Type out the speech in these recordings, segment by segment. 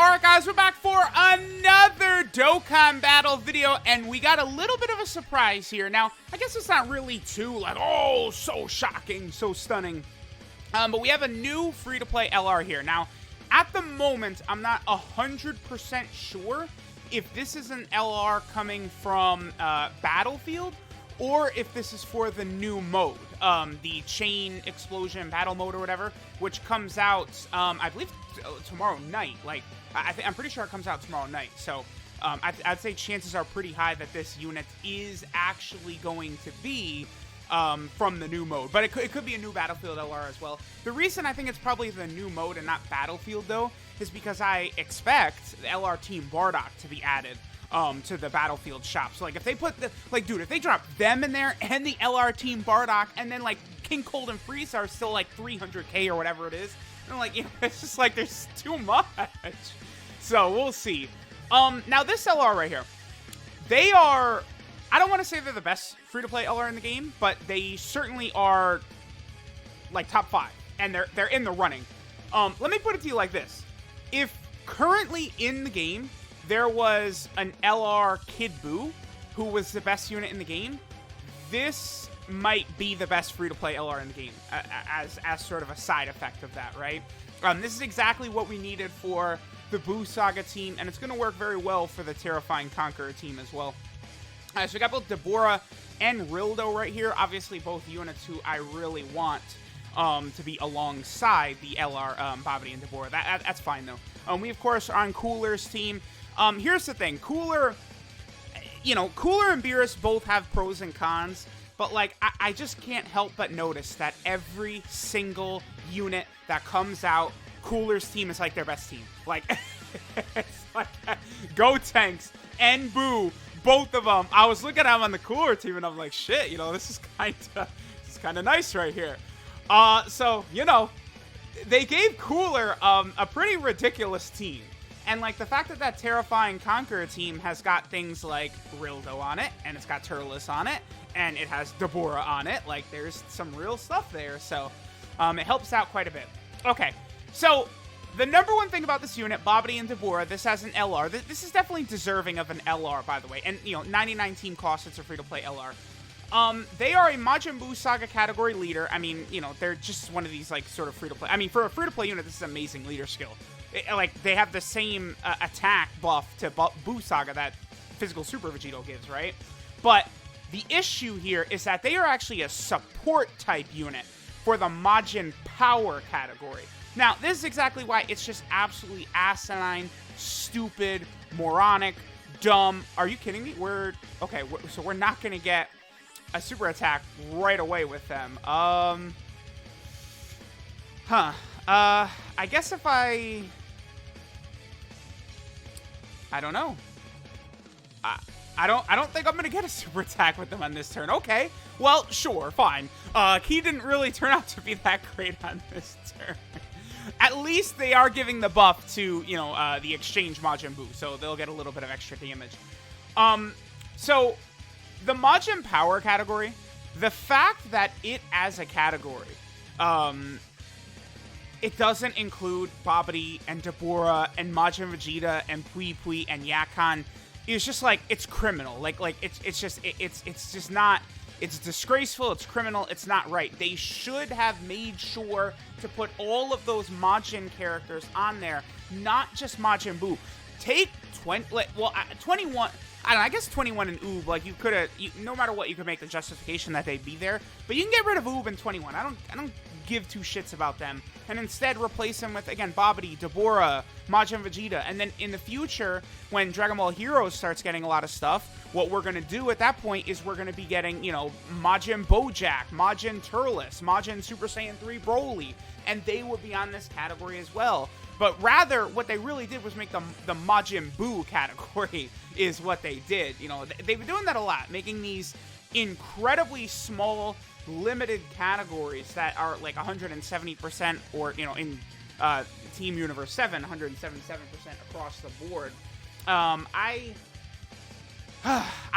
Alright guys, we're back for another Dokkan battle video, and we got a little bit of a surprise here. Now, I guess it's not really too, like, oh, so shocking, so stunning. But we have a new free-to-play LR here. Now, at the moment, I'm not 100% sure if this is an LR coming from Battlefield, or if this is for the new mode, the Chain Explosion Battle Mode or whatever, which comes out, I believe, tomorrow night. Like, I'm pretty sure it comes out tomorrow night. So, I'd say chances are pretty high that this unit is actually going to be from the new mode. But it could be a new Battlefield LR as well. The reason I think it's probably the new mode and not Battlefield, though, is because I expect the LR Team Bardock to be added to the Battlefield shop. So, like, if they put the, like, dude, if they drop them in there and the LR Team Bardock, and then, like, King Cold and Freeze are still, like, 300k or whatever it is, and, like, you know, it's just, like, there's too much. So, we'll see. Now, this LR right here, they are, I don't want to say they're the best free-to-play LR in the game, but they certainly are, like, top 5, and they're in the running. Let me put it to you like this. If currently in the game, there was an LR Kid Buu, who was the best unit in the game, this might be the best free-to-play LR in the game, as sort of a side effect of that, right? This is exactly what we needed for the Buu Saga team, and it's going to work very well for the Terrifying Conqueror team as well. So we got both Dabura and Rildo right here, obviously both units who I really want to be alongside the LR Babidi and Dabura. That's fine, though. We, of course, are on Cooler's team. Here's the thing. Cooler, you know, Cooler and Beerus both have pros and cons, but, like, I just can't help but notice that every single unit that comes out, Cooler's team is, like, their best team. Like, it's like, Go Tanks and Buu, both of them. I was looking at them on the Cooler team, and I'm like, shit, you know, this is kind of nice right here. So, you know, they gave Cooler a pretty ridiculous team. And, like, the fact that that Terrifying Conqueror team has got things like Rildo on it, and it's got Turles on it, and it has Dabura on it, like, there's some real stuff there, so it helps out quite a bit. Okay, so the number one thing about this unit, Babidi and Dabura, this has an LR. This is definitely deserving of an LR, by the way, and, you know, 99 team cost, it's a free-to-play LR. They are a Majin Buu Saga category leader. I mean, you know, they're just one of these, like, sort of free-to-play. I mean, for a free-to-play unit, this is amazing leader skill. Like, they have the same attack buff to Buu Saga that Physical Super Vegito gives, right? But the issue here is that they are actually a support-type unit for the Majin Power category. Now, this is exactly why it's just absolutely asinine, stupid, moronic, dumb. Are you kidding me? Okay, so we're not going to get a super attack right away with them. I guess if I don't know. I don't think I'm gonna get a super attack with them on this turn. Okay, well, sure, fine. Key didn't really turn out to be that great on this turn. At least they are giving the buff to, you know, the exchange Majin Buu, so they'll get a little bit of extra damage. So the Majin Power category, the fact that it as a category, it doesn't include Babidi and Dabura and Majin Vegeta and Pui Pui and Yakan, is just, like, it's criminal. Like it's just not, it's disgraceful, it's criminal, it's not right. They should have made sure to put all of those Majin characters on there, not just Majin Buu. Take 21, I don't know, I guess 21 and Oob, like, you could have, no matter what, you could make the justification that they'd be there, but you can get rid of Oob and 21. I don't give two shits about them, and instead replace them with, again, Babidi, Dabura, Majin Vegeta, and then in the future, when Dragon Ball Heroes starts getting a lot of stuff, what we're going to do at that point is we're going to be getting, you know, Majin Bojack, Majin Turles, Majin Super Saiyan 3 Broly, and they would be on this category as well. But rather, what they really did was make the Majin Buu category is what they did. You know, they've been doing that a lot, making these incredibly small, limited categories that are like 170%, or, you know, in Team Universe 7, 177% across the board. I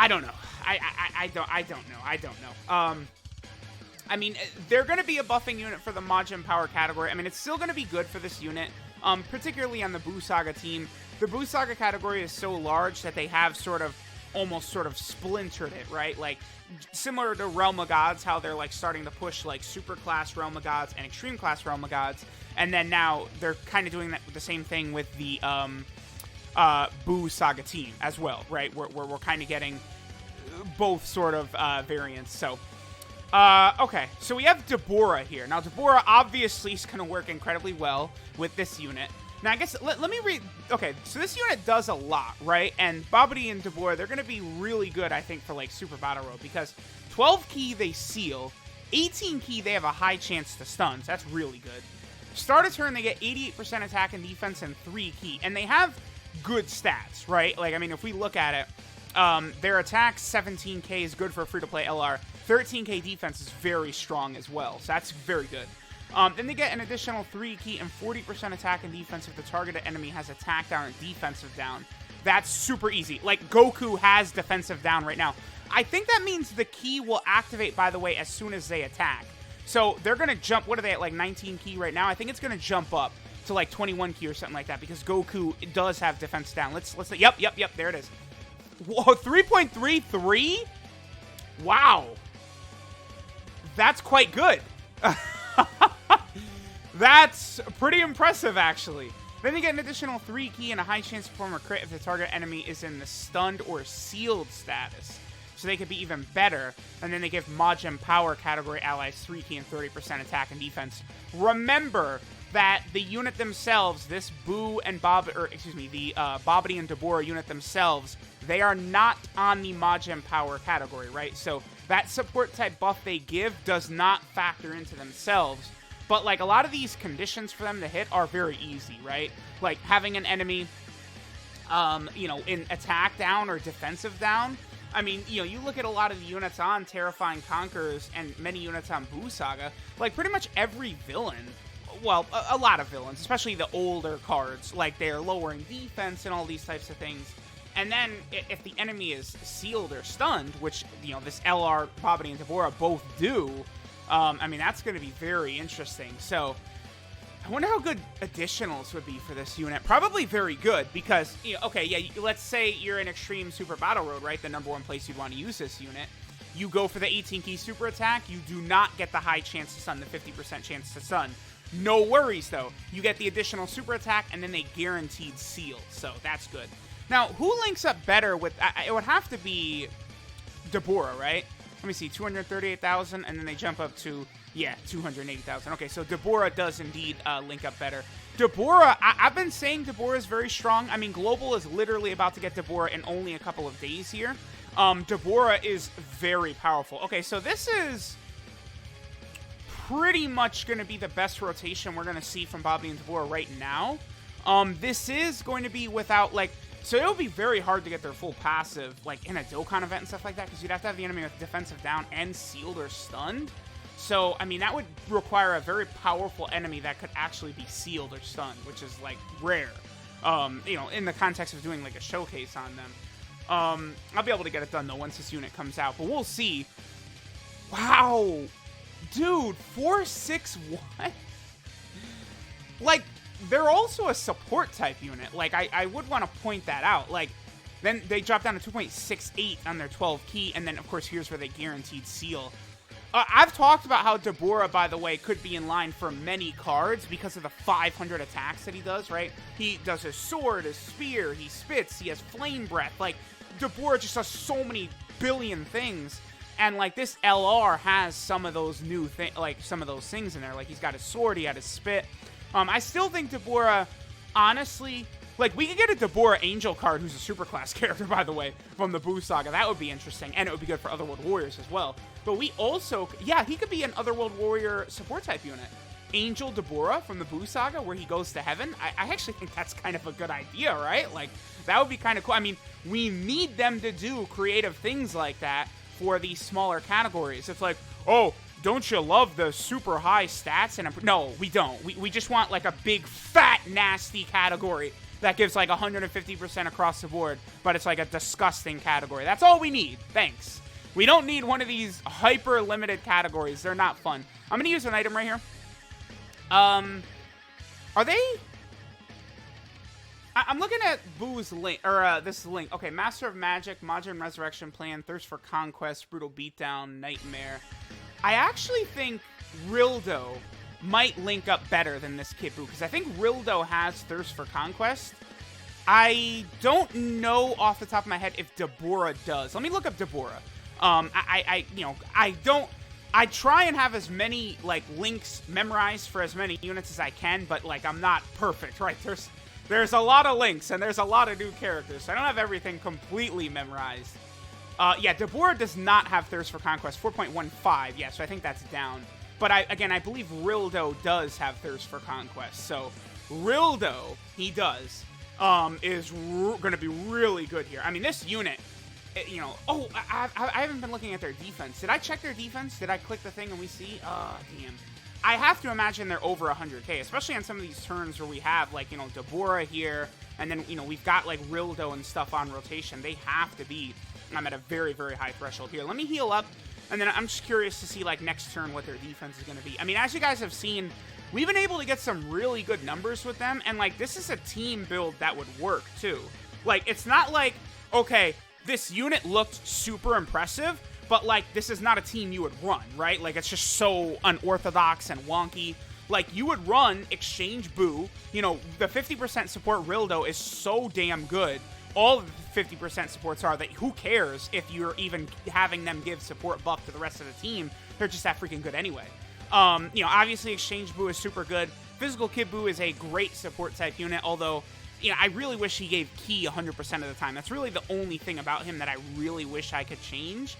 don't know. I don't know. I mean, they're going to be a buffing unit for the Majin Power category. I mean, it's still going to be good for this unit. particularly on the Buu Saga team. The Buu Saga category is so large that they have almost sort of splintered it, right? Like, similar to Realm of Gods, how they're, like, starting to push, like, Super Class Realm of Gods and Extreme Class Realm of Gods. And then now they're kind of doing the same thing with the Buu Saga team as well, right? Where we're kind of getting both sort of variants. So, okay. So we have Dabura here. Now, Dabura obviously is going to work incredibly well with this unit. Now, I guess, let me read. Okay, so this unit does a lot, right? And Babidi and Dabura, they're going to be really good, I think, for, like, Super Battle Road. Because 12 key, they seal. 18 key, they have a high chance to stun. So that's really good. Start a turn, they get 88% attack and defense and 3 key. And they have good stats, right? Like, I mean, if we look at it, their attack, 17k, is good for a free-to-play LR. 13k defense is very strong as well. So that's very good. Then they get an additional 3 key and 40% attack and defense if the targeted enemy has attack down and defensive down. That's super easy. Like, Goku has defensive down right now. I think that means the key will activate, by the way, as soon as they attack. So they're going to jump, what are they at, like 19 key right now? I think it's going to jump up to like 21 key or something like that because Goku does have defense down. Let's say, yep, there it is. Whoa, 3.33? Wow. That's quite good. That's pretty impressive, actually. Then they get an additional 3 key and a high chance to perform a crit if the target enemy is in the stunned or sealed status. So they could be even better. And then they give Majin Power category allies 3 key and 30% attack and defense. Remember that the unit themselves, this Buu and the Babidi and Dabura unit themselves, they are not on the Majin Power category, right? So that support type buff they give does not factor into themselves. But, like, a lot of these conditions for them to hit are very easy, right? Like, having an enemy, in attack down or defensive down. I mean, you look at a lot of the units on Terrifying Conquerors and many units on Buu Saga, like, pretty much every villain, well, a lot of villains, especially the older cards, like, they're lowering defense and all these types of things. And then, if the enemy is sealed or stunned, which, this LR, Babidi, and Dabura both do, I mean, that's going to be very interesting. So, I wonder how good additionals would be for this unit. Probably very good, because, let's say you're in Extreme Super Battle Road, right? The #1 place you'd want to use this unit. You go for the 18-key super attack, you do not get the high chance to stun, the 50% chance to stun. No worries, though. You get the additional super attack, and then they guaranteed seal, so that's good. Now, who links up better with... it would have to be Dabura, right? Let me see, 238,000, and then they jump up to, 280,000. Okay, so Dabura does indeed link up better. Dabura, I've been saying Dabura is very strong. I mean, Global is literally about to get Dabura in only a couple of days here. Dabura is very powerful. Okay, so this is pretty much going to be the best rotation we're going to see from Babidi and Dabura right now. This is going to be without, like... So it would be very hard to get their full passive, like, in a Dokkan event and stuff like that, because you'd have to have the enemy with defensive down and sealed or stunned. So, I mean, that would require a very powerful enemy that could actually be sealed or stunned, which is, like, rare, in the context of doing, like, a showcase on them. I'll be able to get it done, though, once this unit comes out, but we'll see. Wow! Dude, 461? Like... They're also a support type unit. Like, I would want to point that out. Like, then they drop down to 2.68 on their 12 key, and then, of course, here's where they guaranteed seal. I've talked about how Dabura, by the way, could be in line for many cards because of the 500 attacks that he does, right? He does his sword, his spear, he spits, he has flame breath. Like, Dabura just does so many billion things. And, like, this LR has some of those new things, like, some of those things in there. Like, he's got his sword, he had his spit. I still think Dabura, honestly, like, we could get a Dabura Angel card who's a super class character, by the way, from the Buu Saga. That would be interesting, and it would be good for Otherworld Warriors as well. But we also, he could be an Otherworld Warrior support type unit. Angel Dabura from the Buu Saga, where he goes to heaven. I actually think that's kind of a good idea, right? Like, that would be kind of cool. I mean, we need them to do creative things like that for these smaller categories. It's like, oh, don't you love the super high stats? And no, we don't. We just want, like, a big, fat, nasty category that gives, like, 150% across the board, but it's, like, a disgusting category. That's all we need. Thanks. We don't need one of these hyper-limited categories. They're not fun. I'm going to use an item right here. Are they... I'm looking at Boo's link, or this link. Okay, Master of Magic, Majin Resurrection Plan, Thirst for Conquest, Brutal Beatdown, Nightmare. I actually think Rildo might link up better than this Kid Buu, because I think Rildo has Thirst for Conquest. I don't know off the top of my head if Dabura does. Let me look up Dabura. I try and have as many, like, links memorized for as many units as I can, but, like, I'm not perfect, right? There's a lot of links, and there's a lot of new characters, so I don't have everything completely memorized. Yeah, Dabura does not have Thirst for Conquest, 4.15, yeah, so I think that's down. But, I believe Rildo does have Thirst for Conquest, so Rildo, he does, is going to be really good here. I mean, this unit, you know, oh, I haven't been looking at their defense. Did I check their defense? Did I click the thing and we see? Oh, damn. I have to imagine they're over 100k, especially on some of these turns where we have, like, you know, Dabura here, and then, you know, we've got, like, Rildo and stuff on rotation. They have to be, I'm at a very, very high threshold here. Let me heal up, and then I'm just curious to see, like, next turn what their defense is going to be. I mean, as you guys have seen, we've been able to get some really good numbers with them, and, like, this is a team build that would work, too. Like, it's not like, okay, this unit looked super impressive, but, like, this is not a team you would run, right? Like, it's just so unorthodox and wonky. Like, you would run Exchange Buu. You know, the 50% support Rildo is so damn good. All of the 50% supports are that who cares if you're even having them give support buff to the rest of the team. They're just that freaking good anyway. You know, obviously Exchange Buu is super good. Physical Kid Buu is a great support type unit, although, you know, I really wish he gave Ki 100% of the time. That's really the only thing about him that I really wish I could change.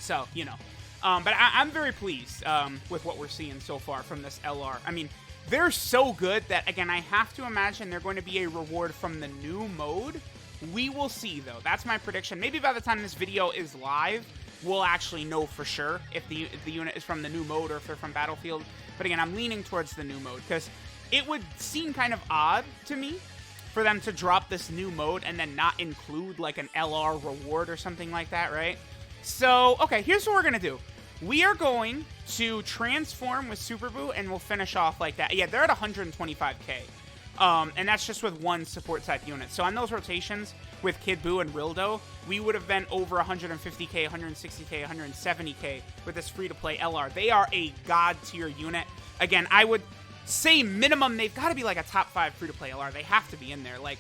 So, you know. But I'm very pleased with what we're seeing so far from this LR. I mean, they're so good that, again, I have to imagine they're going to be a reward from the new mode. We will see, though. That's my prediction. Maybe by the time this video is live, we'll actually know for sure if the unit is from the new mode or if they're from Battlefield. But again, I'm leaning towards the new mode, because it would seem kind of odd to me for them to drop this new mode and then not include, like, an LR reward or something like that, right? So, okay, here's what we're going to do. We are going to transform with Super Buu, and we'll finish off like that. Yeah, they're at 125k. And that's just with one support type unit. So on those rotations with Kid Buu and Rildo, we would have been over 150k, 160k, 170k with this free-to-play LR. They are a god tier unit. Again, I would say minimum, they've got to be like a top 5 free-to-play LR. They have to be in there. Like,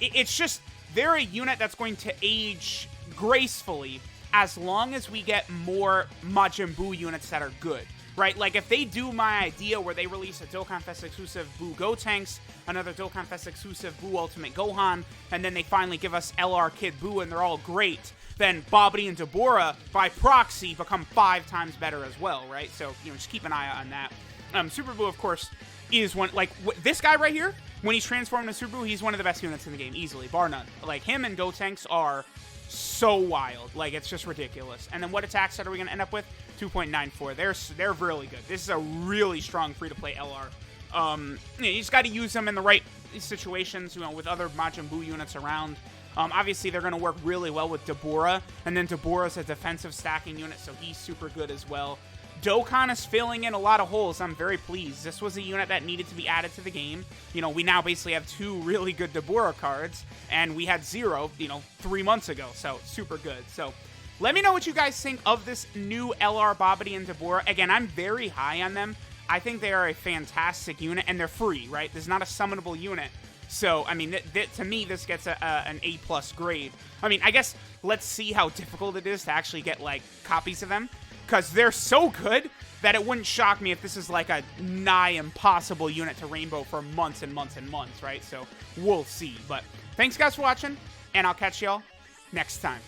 it's just, they're a unit that's going to age gracefully as long as we get more Majin Buu units that are good, right? Like, if they do my idea where they release a Dokkan Fest exclusive Buu Gotenks, another Dokkan Fest exclusive Buu Ultimate Gohan, and then they finally give us LR Kid Buu and they're all great, then Babidi and Dabura, by proxy, become 5 times better as well, right? So, you know, just keep an eye on that. Super Buu, of course, is one, like, this guy right here, when he's transformed into Super Buu, he's one of the best units in the game, easily, bar none. Like, him and Gotenks are so wild. Like, it's just ridiculous. And then what attack set are we going to end up with? 2.94. They're really good. This is a really strong free-to-play LR. You just got to use them in the right situations, you know, with other Majin Buu units around. Obviously, they're going to work really well with Dabura, and then Dabura's a defensive stacking unit, so he's super good as well. Dokkan is filling in a lot of holes. I'm very pleased. This was a unit that needed to be added to the game. You know, we now basically have 2 really good Dabura cards, and we had 0, you know, 3 months ago, so super good. So let me know what you guys think of this new LR Babidi and Dabura. Again, I'm very high on them. I think they are a fantastic unit, and they're free, right? This is not a summonable unit. So, I mean, to me, this gets an A+ grade. I mean, I guess let's see how difficult it is to actually get, like, copies of them, because they're so good that it wouldn't shock me if this is like a nigh impossible unit to rainbow for months and months and months, right? So we'll see. But thanks, guys, for watching, and I'll catch y'all next time.